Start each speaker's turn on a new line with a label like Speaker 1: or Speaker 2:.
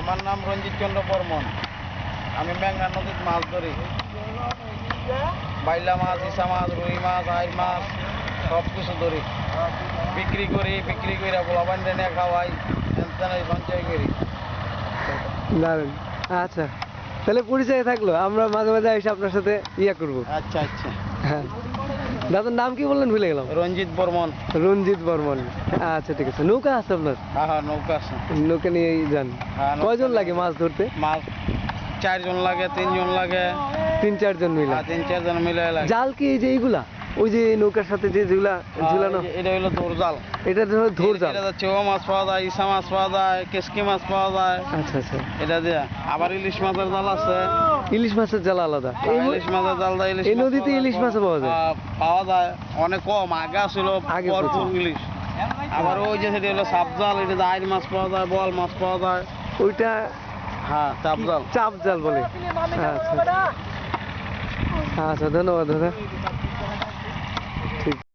Speaker 1: আমার নাম রঞ্জিত চন্দ্র বর্মন। আমি মেঘনা নদীতে মাছ ধরি। বাইলা মাছ, ইসা মাছ, রুই মাছ, আইর মাছ সব কিছু ধরি। বিক্রি করি, বিক্রি করে পোলাপান টেনে খাওয়াই, সঞ্চয় করি।
Speaker 2: দারুণ। আচ্ছা, তাহলে পরিচয় থাকলো, আমরা মাঝে মাঝে এসে আপনার সাথে ইয়া করবো।
Speaker 1: আচ্ছা আচ্ছা।
Speaker 2: হ্যাঁ, দাদার নাম কি বললেন, ভুলে গেলাম।
Speaker 1: রঞ্জিত বর্মন।
Speaker 2: রঞ্জিত বর্মন। আচ্ছা ঠিক আছে। নৌকা আছে আপনার?
Speaker 1: হ্যাঁ হ্যাঁ, নৌকা আছে।
Speaker 2: নৌকা নিয়েই যান?
Speaker 1: হ্যাঁ, নৌকা
Speaker 2: কয়জন
Speaker 1: নিয়ে
Speaker 2: লাগে মাছ ধরতে?
Speaker 1: মাছ 4 জন লাগে, 3 জন লাগে।
Speaker 2: 3-4 জন মিলে?
Speaker 1: 3-4 জন মিলে লাগে।
Speaker 2: জাল কি এই যে এইগুলা, ওই যে নৌকার সাথে যে যেগুলা ঝুলানো?
Speaker 1: এটা হলো ধোরজাল।
Speaker 2: এটা ধরো ধর জাল।
Speaker 1: এটা চেওয়া মাছ পাওয়া যায়, ইসা মাছ পাওয়া যায়, কেসকি মাছ পাওয়া যায়।
Speaker 2: আচ্ছা আচ্ছা।
Speaker 1: এটা দিয়ে আবার ইলিশ মাছের জাল আছে।
Speaker 2: ইলিশ মাছের জাল আলাদা?
Speaker 1: ইলিশ মাছের জাল দেয়, ইলিশ
Speaker 2: এই
Speaker 1: মাছ
Speaker 2: নদীতে
Speaker 1: পাওয়া যায়।
Speaker 2: ইলিশ মাছও পাওয়া যায়?
Speaker 1: পাওয়া যায়, অনেক কম। আগে ছিল
Speaker 2: আগে
Speaker 1: ভরপুর
Speaker 2: প্রচুর।
Speaker 1: ইলিশ। আবার ওই যে সেটা হলো সাপ জাল, এটা আইর মাছ পাওয়া যায়, বোয়াল মাছ পাওয়া যায়।
Speaker 2: ওইটা
Speaker 1: হ্যাঁ, চাপ জাল।
Speaker 2: চাপ জাল বলে? আচ্ছা আচ্ছা, ধন্যবাদ দাদা। ঠিক।